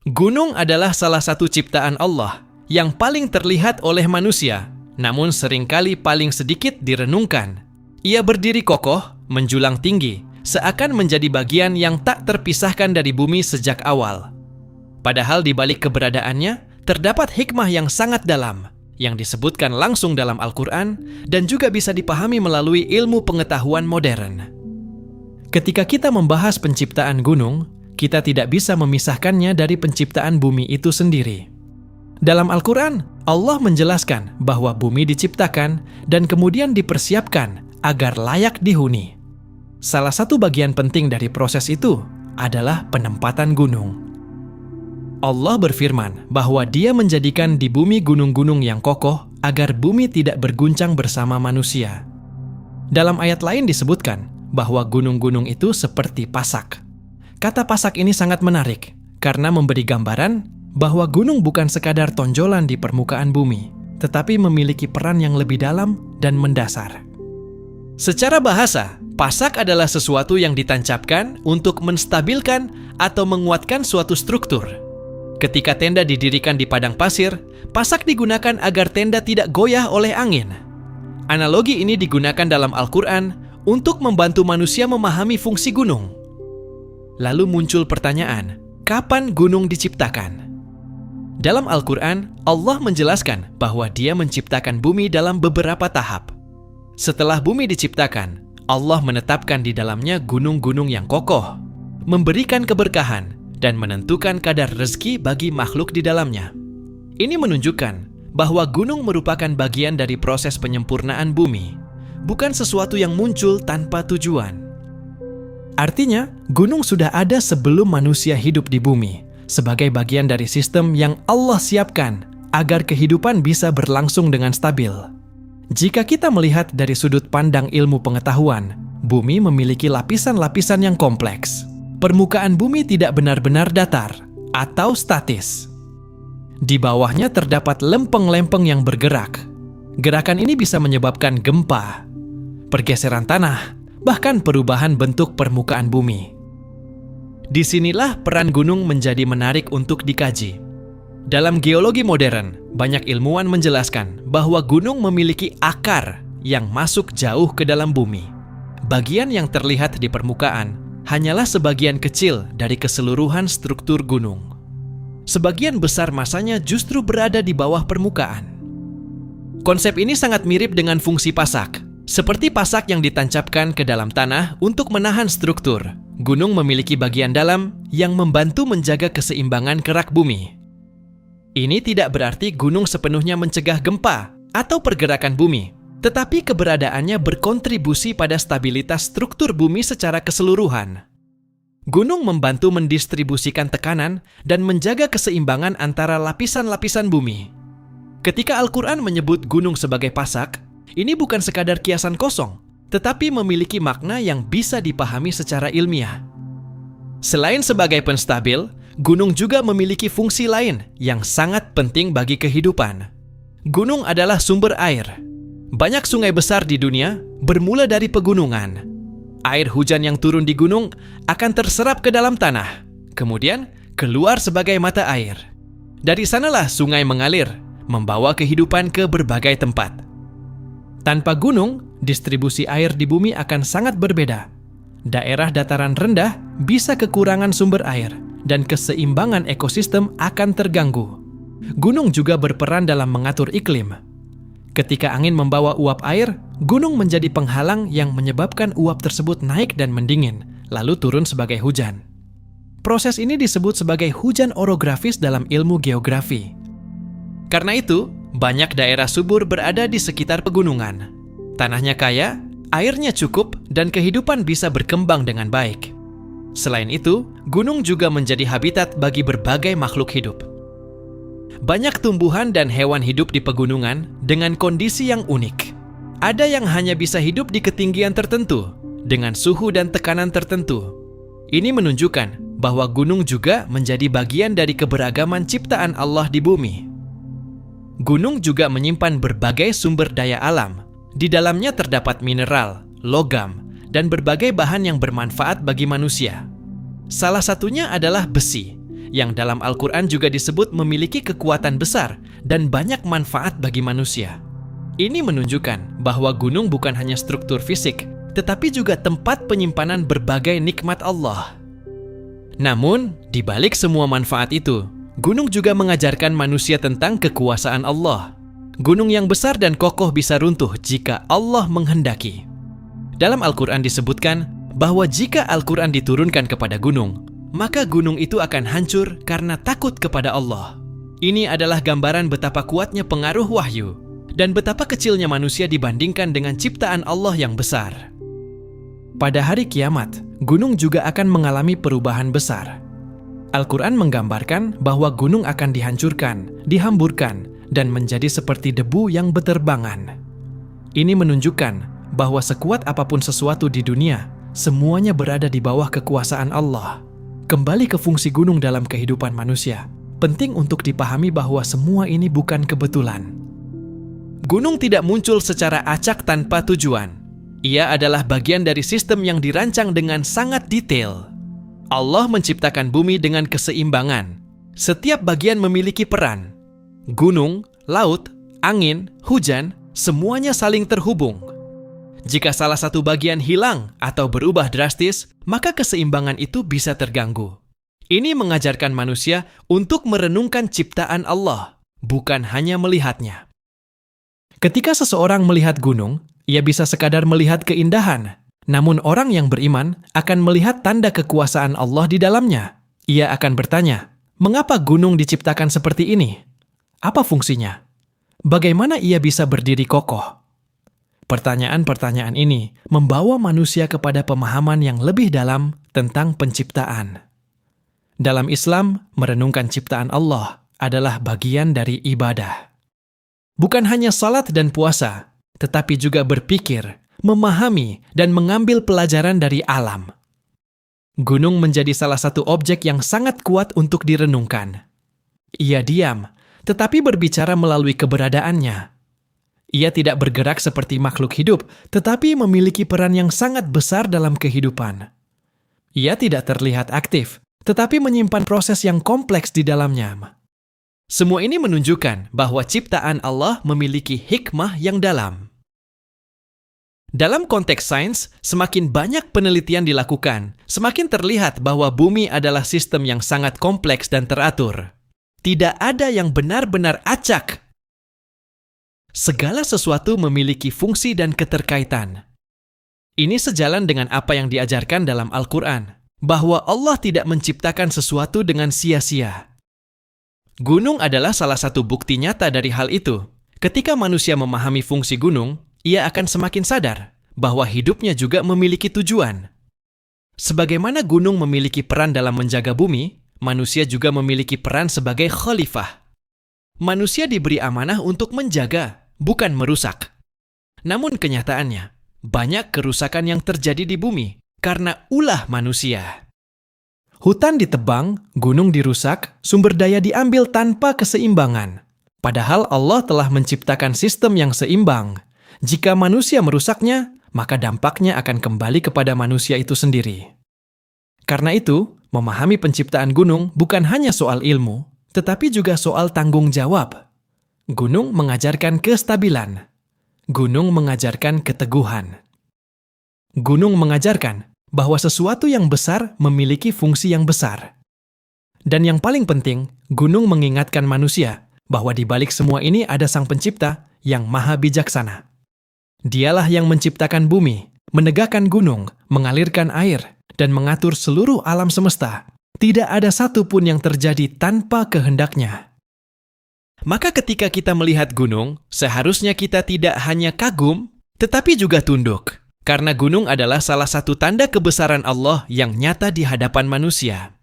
Gunung adalah salah satu ciptaan Allah yang paling terlihat oleh manusia, namun seringkali paling sedikit direnungkan. Ia berdiri kokoh, menjulang tinggi, seakan menjadi bagian yang tak terpisahkan dari bumi sejak awal. Padahal di balik keberadaannya, terdapat hikmah yang sangat dalam, yang disebutkan langsung dalam Al-Quran dan juga bisa dipahami melalui ilmu pengetahuan modern. Ketika kita membahas penciptaan gunung, kita tidak bisa memisahkannya dari penciptaan bumi itu sendiri. Dalam Al-Quran, Allah menjelaskan bahwa bumi diciptakan dan kemudian dipersiapkan agar layak dihuni. Salah satu bagian penting dari proses itu adalah penempatan gunung. Allah berfirman bahwa Dia menjadikan di bumi gunung-gunung yang kokoh agar bumi tidak berguncang bersama manusia. Dalam ayat lain disebutkan bahwa gunung-gunung itu seperti pasak. Kata pasak ini sangat menarik karena memberi gambaran bahwa gunung bukan sekadar tonjolan di permukaan bumi, tetapi memiliki peran yang lebih dalam dan mendasar. Secara bahasa, pasak adalah sesuatu yang ditancapkan untuk menstabilkan atau menguatkan suatu struktur. Ketika tenda didirikan di padang pasir, pasak digunakan agar tenda tidak goyah oleh angin. Analogi ini digunakan dalam Al-Quran untuk membantu manusia memahami fungsi gunung. Lalu muncul pertanyaan, kapan gunung diciptakan? Dalam Al-Quran, Allah menjelaskan bahwa Dia menciptakan bumi dalam beberapa tahap. Setelah bumi diciptakan, Allah menetapkan di dalamnya gunung-gunung yang kokoh, memberikan keberkahan, dan menentukan kadar rezeki bagi makhluk di dalamnya. Ini menunjukkan bahwa gunung merupakan bagian dari proses penyempurnaan bumi, bukan sesuatu yang muncul tanpa tujuan. Artinya, gunung sudah ada sebelum manusia hidup di bumi, sebagai bagian dari sistem yang Allah siapkan agar kehidupan bisa berlangsung dengan stabil. Jika kita melihat dari sudut pandang ilmu pengetahuan, bumi memiliki lapisan-lapisan yang kompleks. Permukaan bumi tidak benar-benar datar atau statis. Di bawahnya terdapat lempeng-lempeng yang bergerak. Gerakan ini bisa menyebabkan gempa, pergeseran tanah, bahkan perubahan bentuk permukaan bumi. Disinilah peran gunung menjadi menarik untuk dikaji. Dalam geologi modern, banyak ilmuwan menjelaskan bahwa gunung memiliki akar yang masuk jauh ke dalam bumi. Bagian yang terlihat di permukaan hanyalah sebagian kecil dari keseluruhan struktur gunung. Sebagian besar masanya justru berada di bawah permukaan. Konsep ini sangat mirip dengan fungsi pasak. Seperti pasak yang ditancapkan ke dalam tanah untuk menahan struktur, gunung memiliki bagian dalam yang membantu menjaga keseimbangan kerak bumi. Ini tidak berarti gunung sepenuhnya mencegah gempa atau pergerakan bumi, tetapi keberadaannya berkontribusi pada stabilitas struktur bumi secara keseluruhan. Gunung membantu mendistribusikan tekanan dan menjaga keseimbangan antara lapisan-lapisan bumi. Ketika Al-Quran menyebut gunung sebagai pasak, ini bukan sekadar kiasan kosong, tetapi memiliki makna yang bisa dipahami secara ilmiah. Selain sebagai penstabil, gunung juga memiliki fungsi lain yang sangat penting bagi kehidupan. Gunung adalah sumber air. Banyak sungai besar di dunia bermula dari pegunungan. Air hujan yang turun di gunung akan terserap ke dalam tanah, kemudian keluar sebagai mata air. Dari sanalah sungai mengalir, membawa kehidupan ke berbagai tempat. Tanpa gunung, distribusi air di bumi akan sangat berbeda. Daerah dataran rendah bisa kekurangan sumber air, dan keseimbangan ekosistem akan terganggu. Gunung juga berperan dalam mengatur iklim. Ketika angin membawa uap air, gunung menjadi penghalang yang menyebabkan uap tersebut naik dan mendingin, lalu turun sebagai hujan. Proses ini disebut sebagai hujan orografis dalam ilmu geografi. Karena itu, banyak daerah subur berada di sekitar pegunungan. Tanahnya kaya, airnya cukup, dan kehidupan bisa berkembang dengan baik. Selain itu, gunung juga menjadi habitat bagi berbagai makhluk hidup. Banyak tumbuhan dan hewan hidup di pegunungan dengan kondisi yang unik. Ada yang hanya bisa hidup di ketinggian tertentu, dengan suhu dan tekanan tertentu. Ini menunjukkan bahwa gunung juga menjadi bagian dari keberagaman ciptaan Allah di bumi. Gunung juga menyimpan berbagai sumber daya alam. Di dalamnya terdapat mineral, logam, dan berbagai bahan yang bermanfaat bagi manusia. Salah satunya adalah besi, yang dalam Al-Quran juga disebut memiliki kekuatan besar dan banyak manfaat bagi manusia. Ini menunjukkan bahwa gunung bukan hanya struktur fisik, tetapi juga tempat penyimpanan berbagai nikmat Allah. Namun, di balik semua manfaat itu, gunung juga mengajarkan manusia tentang kekuasaan Allah. Gunung yang besar dan kokoh bisa runtuh jika Allah menghendaki. Dalam Al-Quran disebutkan bahwa jika Al-Quran diturunkan kepada gunung, maka gunung itu akan hancur karena takut kepada Allah. Ini adalah gambaran betapa kuatnya pengaruh wahyu dan betapa kecilnya manusia dibandingkan dengan ciptaan Allah yang besar. Pada hari kiamat, gunung juga akan mengalami perubahan besar. Al-Quran menggambarkan bahwa gunung akan dihancurkan, dihamburkan, dan menjadi seperti debu yang beterbangan. Ini menunjukkan bahwa sekuat apapun sesuatu di dunia, semuanya berada di bawah kekuasaan Allah. Kembali ke fungsi gunung dalam kehidupan manusia, penting untuk dipahami bahwa semua ini bukan kebetulan. Gunung tidak muncul secara acak tanpa tujuan. Ia adalah bagian dari sistem yang dirancang dengan sangat detail. Allah menciptakan bumi dengan keseimbangan. Setiap bagian memiliki peran. Gunung, laut, angin, hujan, semuanya saling terhubung. Jika salah satu bagian hilang atau berubah drastis, maka keseimbangan itu bisa terganggu. Ini mengajarkan manusia untuk merenungkan ciptaan Allah, bukan hanya melihatnya. Ketika seseorang melihat gunung, ia bisa sekadar melihat keindahan. Namun orang yang beriman akan melihat tanda kekuasaan Allah di dalamnya. Ia akan bertanya, mengapa gunung diciptakan seperti ini? Apa fungsinya? Bagaimana ia bisa berdiri kokoh? Pertanyaan-pertanyaan ini membawa manusia kepada pemahaman yang lebih dalam tentang penciptaan. Dalam Islam, merenungkan ciptaan Allah adalah bagian dari ibadah. Bukan hanya salat dan puasa, tetapi juga berpikir, memahami, dan mengambil pelajaran dari alam. Gunung menjadi salah satu objek yang sangat kuat untuk direnungkan. Ia diam, tetapi berbicara melalui keberadaannya. Ia tidak bergerak seperti makhluk hidup, tetapi memiliki peran yang sangat besar dalam kehidupan. Ia tidak terlihat aktif, tetapi menyimpan proses yang kompleks di dalamnya. Semua ini menunjukkan bahwa ciptaan Allah memiliki hikmah yang dalam. Dalam konteks sains, semakin banyak penelitian dilakukan, semakin terlihat bahwa bumi adalah sistem yang sangat kompleks dan teratur. Tidak ada yang benar-benar acak. Segala sesuatu memiliki fungsi dan keterkaitan. Ini sejalan dengan apa yang diajarkan dalam Al-Quran, bahwa Allah tidak menciptakan sesuatu dengan sia-sia. Gunung adalah salah satu bukti nyata dari hal itu. Ketika manusia memahami fungsi gunung, ia akan semakin sadar bahwa hidupnya juga memiliki tujuan. Sebagaimana gunung memiliki peran dalam menjaga bumi, manusia juga memiliki peran sebagai khalifah. Manusia diberi amanah untuk menjaga, bukan merusak. Namun kenyataannya, banyak kerusakan yang terjadi di bumi karena ulah manusia. Hutan ditebang, gunung dirusak, sumber daya diambil tanpa keseimbangan. Padahal Allah telah menciptakan sistem yang seimbang. Jika manusia merusaknya, maka dampaknya akan kembali kepada manusia itu sendiri. Karena itu, memahami penciptaan gunung bukan hanya soal ilmu, tetapi juga soal tanggung jawab. Gunung mengajarkan kestabilan. Gunung mengajarkan keteguhan. Gunung mengajarkan bahwa sesuatu yang besar memiliki fungsi yang besar. Dan yang paling penting, gunung mengingatkan manusia bahwa di balik semua ini ada Sang Pencipta yang maha bijaksana. Dialah yang menciptakan bumi, menegakkan gunung, mengalirkan air, dan mengatur seluruh alam semesta. Tidak ada satu pun yang terjadi tanpa kehendaknya. Maka ketika kita melihat gunung, seharusnya kita tidak hanya kagum, tetapi juga tunduk. Karena gunung adalah salah satu tanda kebesaran Allah yang nyata di hadapan manusia.